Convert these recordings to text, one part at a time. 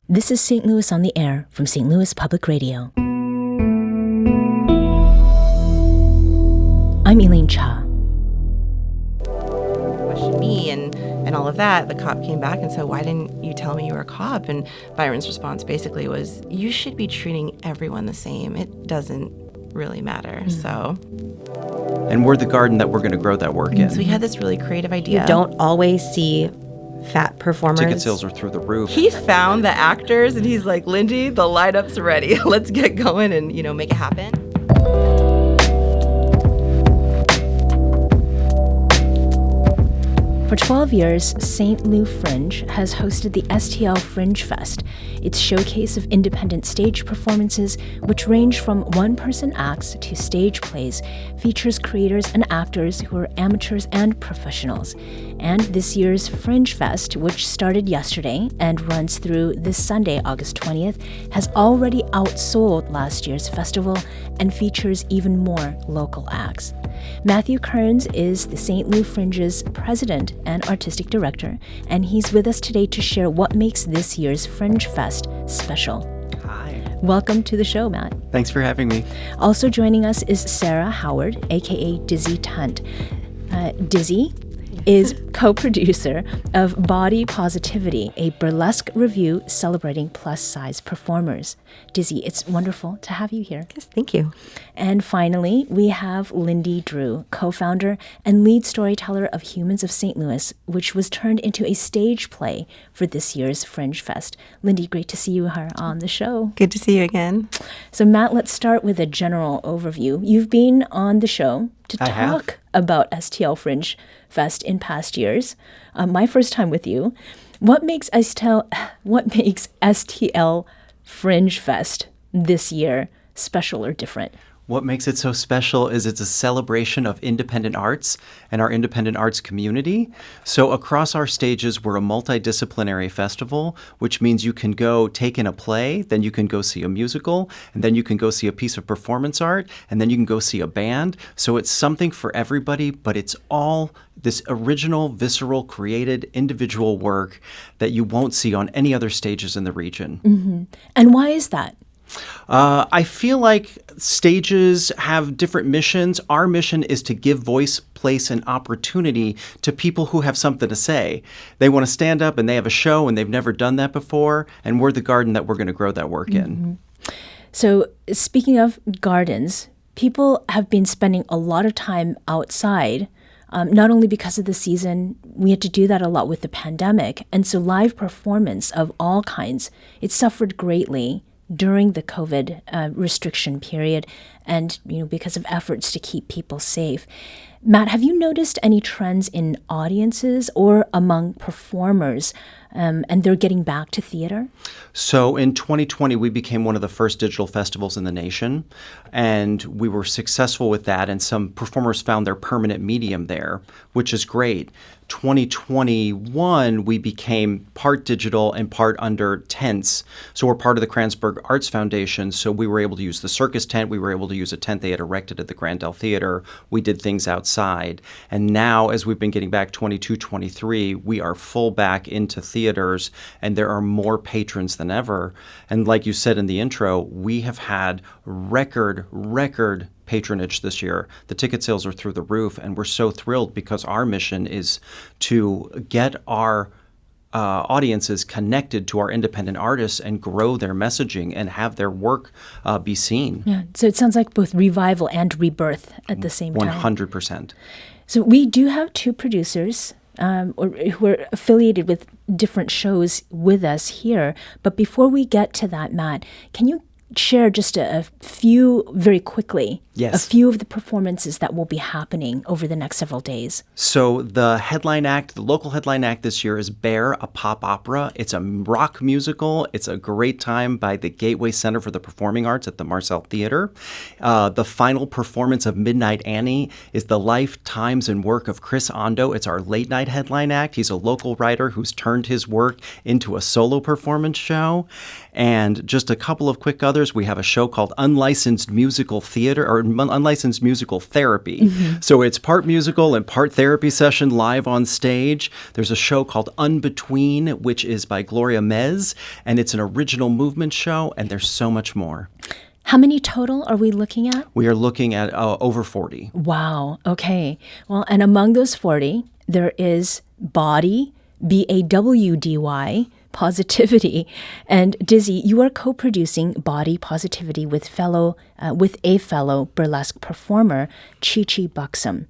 This is St. Louis on the Air from St. Louis Public Radio. I'm Elaine Cha. Questioned me and all of that. The cop came back and said, "Why didn't you tell me you were a cop?" And Byron's response basically was, "You should be treating everyone the same. It doesn't really matter." So. And we're the garden that we're going to grow that work in. So we had this really creative idea. You don't always see fat performers. Ticket sales are through the roof. He found the actors and he's like, "Lindy, the lineup's ready. Let's get going and, make it happen." For 12 years, St. Lou Fringe has hosted the STL Fringe Fest, its showcase of independent stage performances, which range from one-person acts to stage plays, features creators and actors who are amateurs and professionals. And this year's Fringe Fest, which started yesterday and runs through this Sunday, August 20th, has already outsold last year's festival and features even more local acts. Matthew Kerns is the St. Lou Fringe's president and artistic director, and he's with us today to share what makes this year's Fringe Fest special. Hi. Welcome to the show, Matt. Thanks for having me. Also joining us is Sara Howard, aka Dizzy Tunt. Dizzy is co-producer of Body Positivity, a burlesque revue celebrating plus-size performers. Dizzy, it's wonderful to have you here. Yes, thank you. And finally, we have Lindy Drew, co-founder and lead storyteller of Humans of St. Louis, which was turned into a stage play for this year's Fringe Fest. Lindy, great to see you here on the show. Good to see you again. So Matt, let's start with a general overview. You've been on the show to talk about STL Fringe Fest in past years. My first time with you. What makes STL Fringe Fest this year special or different? What makes it so special is it's a celebration of independent arts and our independent arts community. So across our stages, we're a multidisciplinary festival, which means you can go take in a play, then you can go see a musical, and then you can go see a piece of performance art, and then you can go see a band. So it's something for everybody, but it's all this original, visceral, created, individual work that you won't see on any other stages in the region. Mm-hmm. And why is that? I feel like stages have different missions. Our mission is to give voice, place, and opportunity to people who have something to say. They want to stand up and they have a show and they've never done that before, and we're the garden that we're going to grow that work in. So speaking of gardens, people have been spending a lot of time outside, not only because of the season, we had to do that a lot with the pandemic, and so live performance of all kinds, it suffered greatly during the COVID restriction period and, because of efforts to keep people safe. Matt, have you noticed any trends in audiences or among performers and they're getting back to theater? So in 2020, we became one of the first digital festivals in the nation, and we were successful with that, and some performers found their permanent medium there, which is great. 2021, we became part digital and part under tents. So we're part of the Kranzberg Arts Foundation, so we were able to use the circus tent. We were able to use a tent they had erected at the Grandel Theater. We did things outside. And now, as we've been getting back 22, 23, we are full back into theaters, and there are more patrons than ever. And like you said in the intro, we have had record patronage this year. The ticket sales are through the roof, and we're so thrilled because our mission is to get our audiences connected to our independent artists and grow their messaging and have their work be seen. Yeah, so it sounds like both revival and rebirth at the same time. 100%. So we do have two producers who are affiliated with different shows with us here. But before we get to that, Matt, can you share just a few, very quickly, a few of the performances that will be happening over the next several days? So the local headline act this year is Bear, a pop opera. It's a rock musical. It's a great time by the Gateway Center for the Performing Arts at the Marcel Theater. The final performance of Midnight Annie is the life, times, and work of Chris Ondo. It's our late night headline act. He's a local writer who's turned his work into a solo performance show. And just a couple of quick others. We have a show called Unlicensed Musical Theater, or considered unlicensed musical therapy. So it's part musical and part therapy session live on stage. There's a show called Unbetween, which is by Gloria Mez, and it's an original movement show, and there's so much more. How many total are we looking at? We are looking at over 40. Wow. Okay. Well, and among those 40, there is Bawdy, BAWDY, Positivity. And Dizzy, you are co-producing Bawdy Positivity with a fellow burlesque performer, Chi Buxom.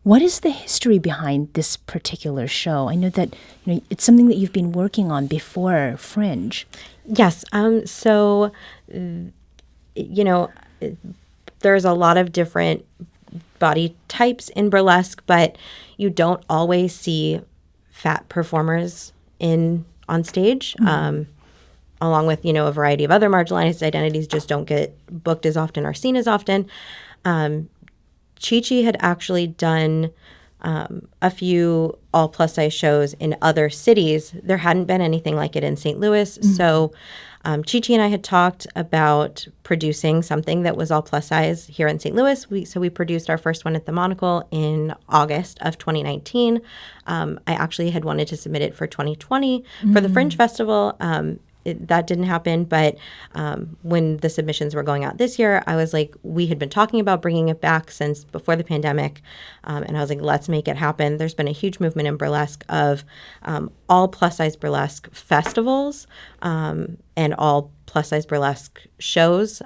What is the history behind this particular show? I know that it's something that you've been working on before Fringe. Yes. So there's a lot of different body types in burlesque, but you don't always see fat performers on stage, along with, a variety of other marginalized identities just don't get booked as often or seen as often. Chi had actually done a few all plus size shows in other cities. There hadn't been anything like it in St. Louis. So Chi and I had talked about producing something that was all plus size here in St. Louis. So we produced our first one at the Monocle in August of 2019. I actually had wanted to submit it for 2020 for the Fringe Festival. That didn't happen, but when the submissions were going out this year, I was like, we had been talking about bringing it back since before the pandemic, and I was like, let's make it happen. There's been a huge movement in burlesque of all plus-size burlesque festivals and all plus-size burlesque shows.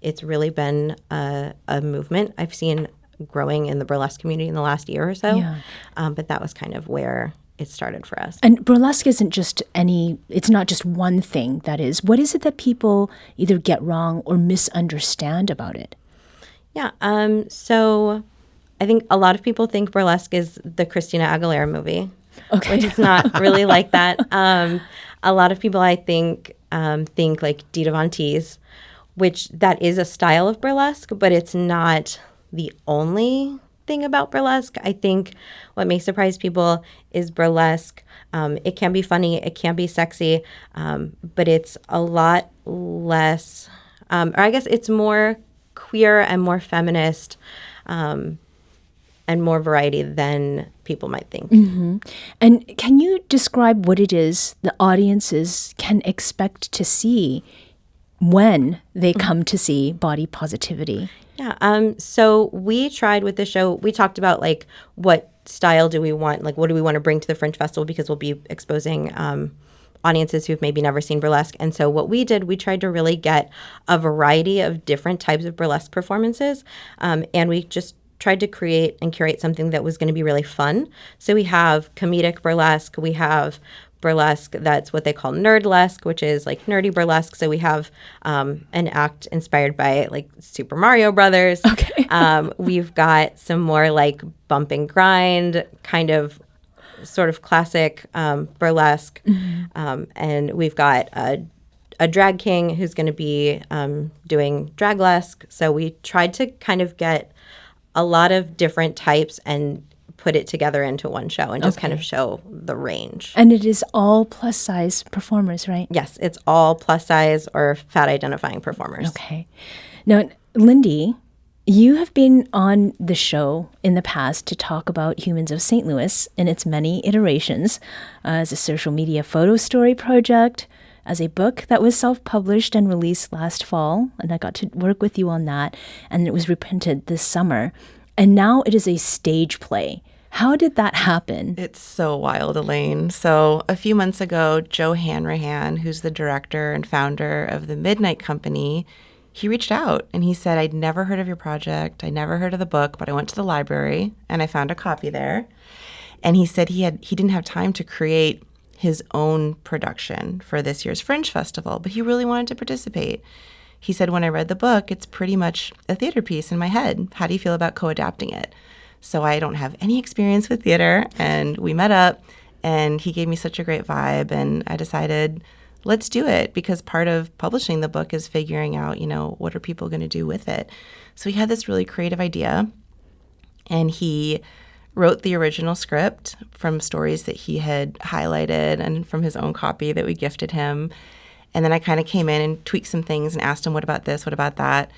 It's really been a movement I've seen growing in the burlesque community in the last year or so, but that was kind of where it started for us. And burlesque isn't just it's not just one thing, that is. What is it that people either get wrong or misunderstand about it? Yeah, so I think a lot of people think burlesque is the Christina Aguilera movie, which is not really like that. A lot of people, I think like Dita Von Teese, which that is a style of burlesque, but it's not the only thing about burlesque. I think what may surprise people is burlesque. It can be funny, it can be sexy, but it's a lot less, or I guess it's more queer and more feminist, and more variety than people might think. Mm-hmm. And can you describe what it is the audiences can expect to see when they come to see Bawdy Positivity? Yeah. So we tried with the show, we talked about like what style do we want, like what do we want to bring to the Fringe Festival, because we'll be exposing audiences who've maybe never seen burlesque. And so what we did, we tried to really get a variety of different types of burlesque performances. And we just tried to create and curate something that was going to be really fun. So we have comedic burlesque, we have burlesque that's what they call nerdlesque, which is like nerdy burlesque. So we have an act inspired by like Super Mario Brothers. Okay. We've got some more like bump and grind kind of sort of classic burlesque. And we've got a drag king who's going to be doing draglesque. So we tried to kind of get a lot of different types and put it together into one show and just kind of show the range. And it is all plus size performers, right? Yes, it's all plus size or fat identifying performers. Okay. Now, Lindy, you have been on the show in the past to talk about Humans of St. Louis in its many iterations, as a social media photo story project, as a book that was self-published and released last fall, and I got to work with you on that, and it was reprinted this summer. And now it is a stage play. How did that happen? It's so wild, Elaine. So a few months ago, Joe Hanrahan, who's the director and founder of the Midnight Company, he reached out and he said, I'd never heard of your project. I never heard of the book, but I went to the library and I found a copy there. And he said he didn't have time to create his own production for this year's Fringe Festival, but he really wanted to participate. He said, when I read the book, it's pretty much a theater piece in my head. How do you feel about co-adapting it? So I don't have any experience with theater, and we met up, and he gave me such a great vibe, and I decided, let's do it, because part of publishing the book is figuring out, what are people going to do with it? So he had this really creative idea, and he wrote the original script from stories that he had highlighted and from his own copy that we gifted him. And then I kind of came in and tweaked some things and asked him, what about this? What about that?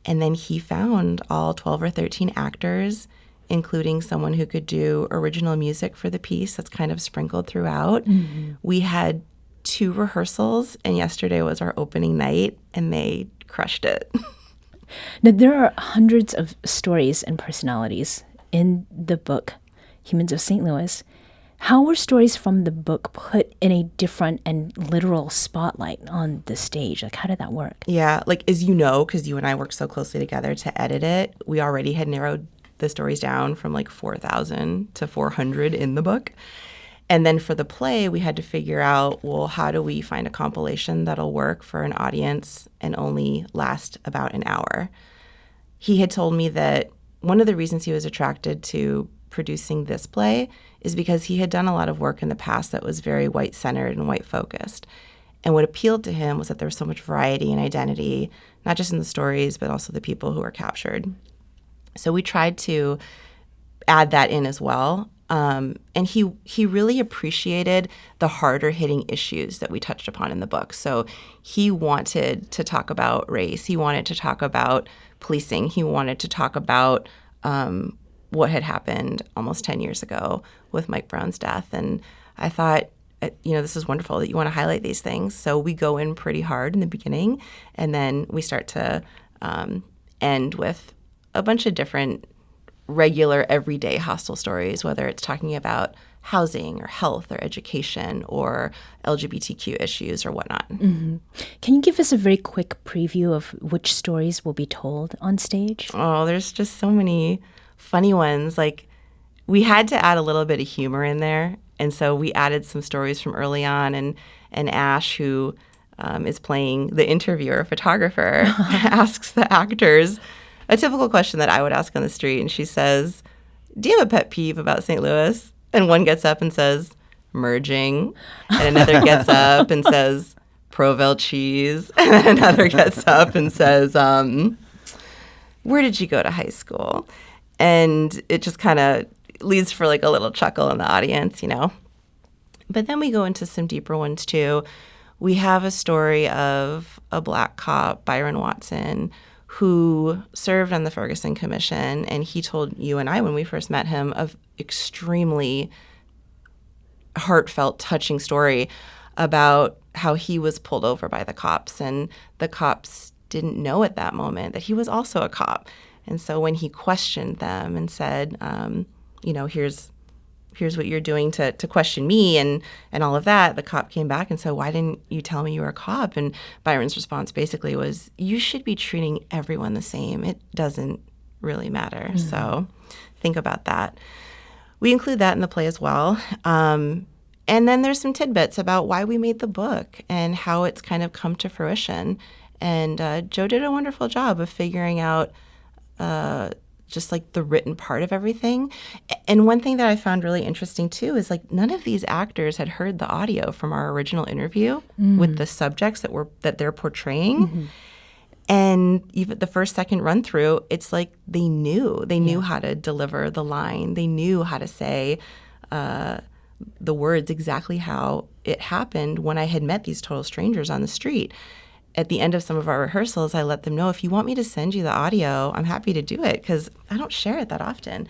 And then he found all 12 or 13 actors, including someone who could do original music for the piece that's kind of sprinkled throughout. We had 2 rehearsals, and yesterday was our opening night, and they crushed it. Now, there are hundreds of stories and personalities in the book, Humans of St. Louis. How were stories from the book put in a different and literal spotlight on the stage? Like, how did that work? Yeah, like, as you know, because you and I worked so closely together to edit it, we already had narrowed the stories down from like 4,000 to 400 in the book. And then for the play, we had to figure out, well, how do we find a compilation that'll work for an audience and only last about an hour? He had told me that one of the reasons he was attracted to producing this play is because he had done a lot of work in the past that was very white-centered and white-focused. And what appealed to him was that there was so much variety and identity, not just in the stories, but also the people who were captured. So we tried to add that in as well. And he really appreciated the harder hitting issues that we touched upon in the book. So he wanted to talk about race. He wanted to talk about policing. He wanted to talk about what had happened almost 10 years ago with Mike Brown's death. And I thought, this is wonderful that you want to highlight these things. So we go in pretty hard in the beginning, and then we start to end with a bunch of different regular, everyday hostile stories, whether it's talking about housing or health or education or LGBTQ issues or whatnot. Can you give us a very quick preview of which stories will be told on stage? Oh, there's just so many funny ones. Like, we had to add a little bit of humor in there. And so we added some stories from early on. And Ash, who is playing the interviewer, photographer, asks the actors a typical question that I would ask on the street. And she says, "Do you have a pet peeve about St. Louis?" And one gets up and says, "Merging." And another gets up and says, "Provel cheese." And then another gets up and says, "Where did you go to high school?" And it just kind of leads for like a little chuckle in the audience, But then we go into some deeper ones too. We have a story of a Black cop, Byron Watson, who served on the Ferguson Commission, and he told you and I when we first met him of extremely heartfelt, touching story about how he was pulled over by the cops, and the cops didn't know at that moment that he was also a cop. And so when he questioned them and said, here's what you're doing to question me and all of that, the cop came back and said, "Why didn't you tell me you were a cop?" And Byron's response basically was, "You should be treating everyone the same. It doesn't really matter." So think about that. We include that in the play as well. And then there's some tidbits about why we made the book and how it's kind of come to fruition. And Joe did a wonderful job of figuring out just like the written part of everything. And one thing that I found really interesting too is like none of these actors had heard the audio from our original interview with the subjects that they're portraying. And even the second run through, it's like they knew how to deliver the line. They knew how to say the words exactly how it happened when I had met these total strangers on the street. At the end of some of our rehearsals, I let them know, if you want me to send you the audio, I'm happy to do it because I don't share it that often.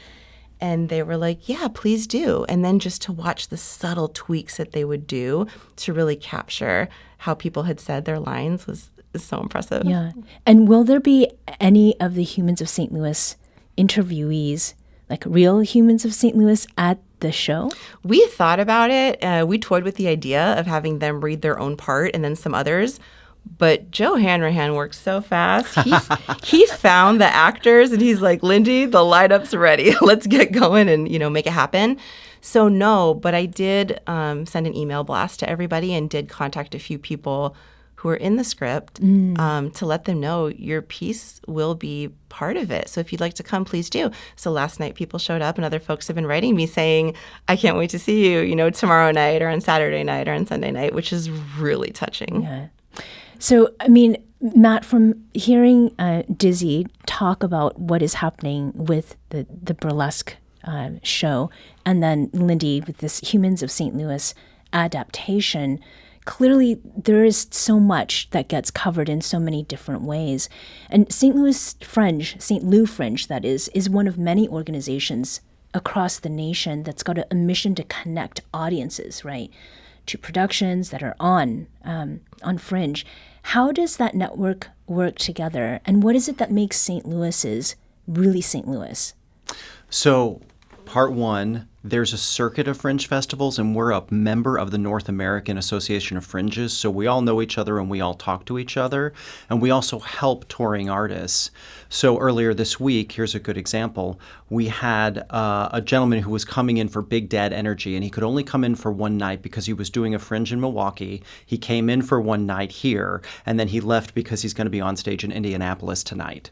And they were like, "Yeah, please do." And then just to watch the subtle tweaks that they would do to really capture how people had said their lines is so impressive. Yeah. And will there be any of the Humans of St. Louis interviewees, like real Humans of St. Louis, at the show? We thought about it. We toyed with the idea of having them read their own part and then some others. But Joe Hanrahan works so fast. He found the actors and he's like, "Lindy, the lineup's ready. Let's get going and, make it happen." So no, but I did send an email blast to everybody and did contact a few people who are in the script to let them know your piece will be part of it. So if you'd like to come, please do. So last night people showed up and other folks have been writing me saying, "I can't wait to see you, tomorrow night or on Saturday night or on Sunday night," which is really touching. Yeah. So, Matt, from hearing Dizzy talk about what is happening with the burlesque show, and then Lindy with this Humans of St. Louis adaptation, clearly there is so much that gets covered in so many different ways. And St. Lou Fringe, that is one of many organizations across the nation that's got a mission to connect audiences, right, to productions that are on Fringe. How does that network work together, and what is it that makes St. Louis's really St. Louis? So, part one, there's a circuit of fringe festivals, and we're a member of the North American Association of Fringes, so we all know each other and we all talk to each other, and we also help touring artists. So earlier this week, here's a good example. We had a gentleman who was coming in for Big Dad Energy, and he could only come in for one night because he was doing a fringe in Milwaukee. He came in for one night here, and then he left because he's going to be on stage in Indianapolis tonight.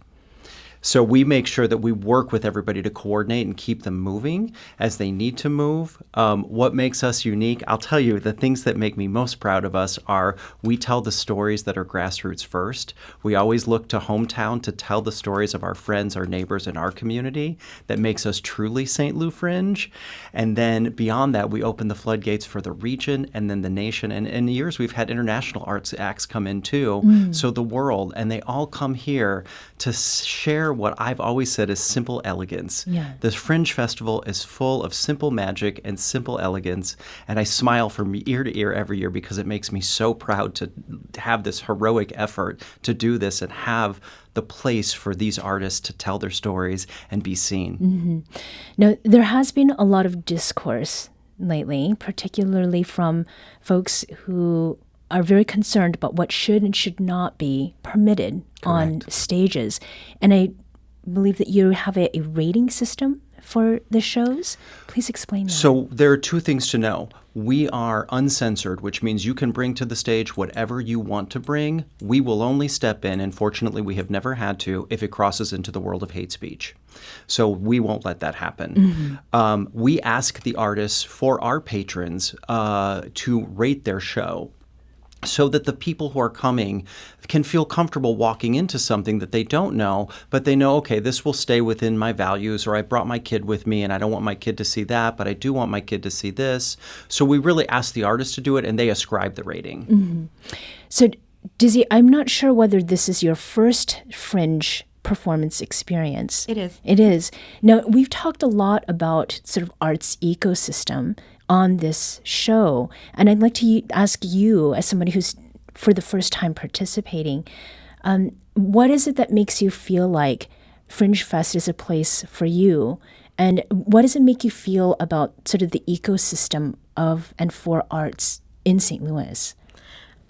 So we make sure that we work with everybody to coordinate and keep them moving as they need to move. What makes us unique? I'll tell you, the things that make me most proud of us are we tell the stories that are grassroots first. We always look to hometown to tell the stories of our friends, our neighbors, and our community. That makes us truly St. Lou Fringe. And then beyond that, we open the floodgates for the region and then the nation. And in years, we've had international arts acts come in too, so the world. And they all come here to share what I've always said is simple elegance. Yeah. This Fringe Festival is full of simple magic and simple elegance, and I smile from ear to ear every year because it makes me so proud to have this heroic effort to do this and have the place for these artists to tell their stories and be seen. Mm-hmm. Now, there has been a lot of discourse lately, particularly from folks who are very concerned about what should and should not be permitted on stages. And I believe that you have a rating system for the shows. Please explain that. So there are two things to know. We are uncensored, which means you can bring to the stage whatever you want to bring. We will only step in, and fortunately we have never had to, if it crosses into the world of hate speech. So we won't let that happen. We ask the artists, for our patrons, to rate their show, so that the people who are coming can feel comfortable walking into something that they don't know, but they know, okay, this will stay within my values, or I brought my kid with me and I don't want my kid to see that, but I do want my kid to see this. So we really ask the artist to do it, and they ascribe the rating. So, Dizzy, I'm not sure whether this is your first Fringe performance experience. It is. It is. Now, we've talked a lot about sort of arts ecosystem on this show, and I'd like to ask you, as somebody who's for the first time participating, what is it that makes you feel like Fringe Fest is a place for you, and what does it make you feel about sort of the ecosystem of and for arts in St. Louis?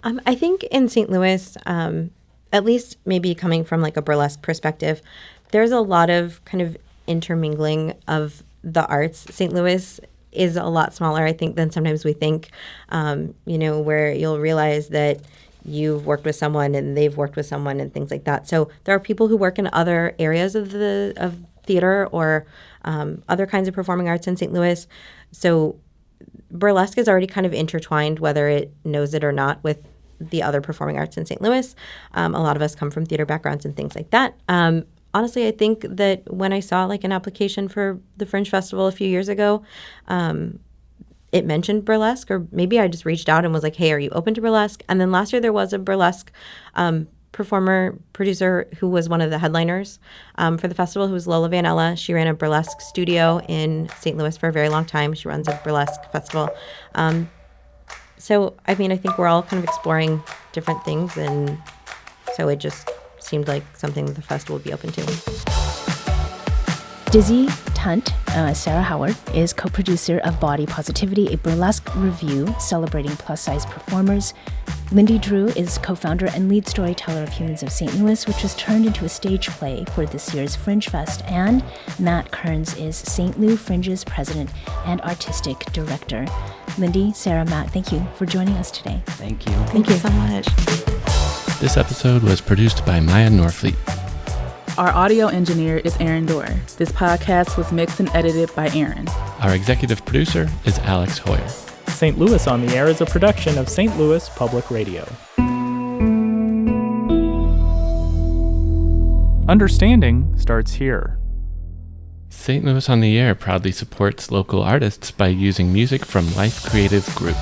I think in St. Louis, at least maybe coming from like a burlesque perspective, there's a lot of kind of intermingling of the arts. St. Louis is a lot smaller, I think, than sometimes we think, where you'll realize that you've worked with someone and they've worked with someone and things like that. So there are people who work in other areas of theater or other kinds of performing arts in St. Louis. So burlesque is already kind of intertwined, whether it knows it or not, with the other performing arts in St. Louis. A lot of us come from theater backgrounds and things like that. Honestly, I think that when I saw like an application for the Fringe Festival a few years ago, it mentioned burlesque, or maybe I just reached out and was like, hey, are you open to burlesque? And then last year there was a burlesque producer who was one of the headliners for the festival, who was Lola Vanella. She ran a burlesque studio in St. Louis for a very long time. She runs a burlesque festival. So, I mean, I think we're all kind of exploring different things, and so it just seemed like something the festival would be open to. Dizzy Tunt, Sara Howard, is co-producer of Body Positivity, a burlesque review celebrating plus-size performers. Lindy Drew is co-founder and lead storyteller of Humans of St. Louis, which was turned into a stage play for this year's Fringe Fest. And Matt Kerns is St. Lou Fringe's president and artistic director. Lindy, Sarah, Matt, thank you for joining us today. Thank you. Thank you so much. This episode was produced by Maya Norfleet. Our audio engineer is Aaron Dorr. This podcast was mixed and edited by Aaron. Our executive producer is Alex Hoyer. St. Louis on the Air is a production of St. Louis Public Radio. Understanding starts here. St. Louis on the Air proudly supports local artists by using music from Life Creative Group.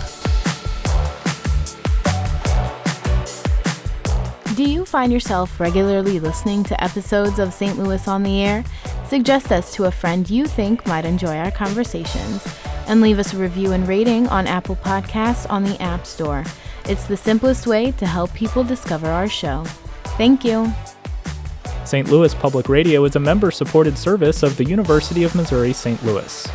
Do you find yourself regularly listening to episodes of St. Louis on the Air? Suggest us to a friend you think might enjoy our conversations, and leave us a review and rating on Apple Podcasts on the App Store. It's the simplest way to help people discover our show. Thank you. St. Louis Public Radio is a member-supported service of the University of Missouri St. Louis.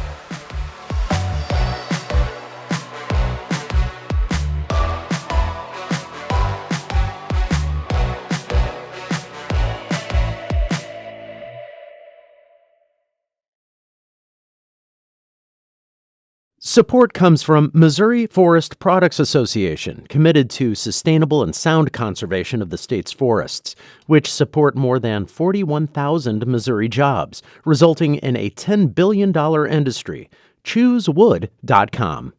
Support comes from Missouri Forest Products Association, committed to sustainable and sound conservation of the state's forests, which support more than 41,000 Missouri jobs, resulting in a $10 billion industry. ChooseWood.com.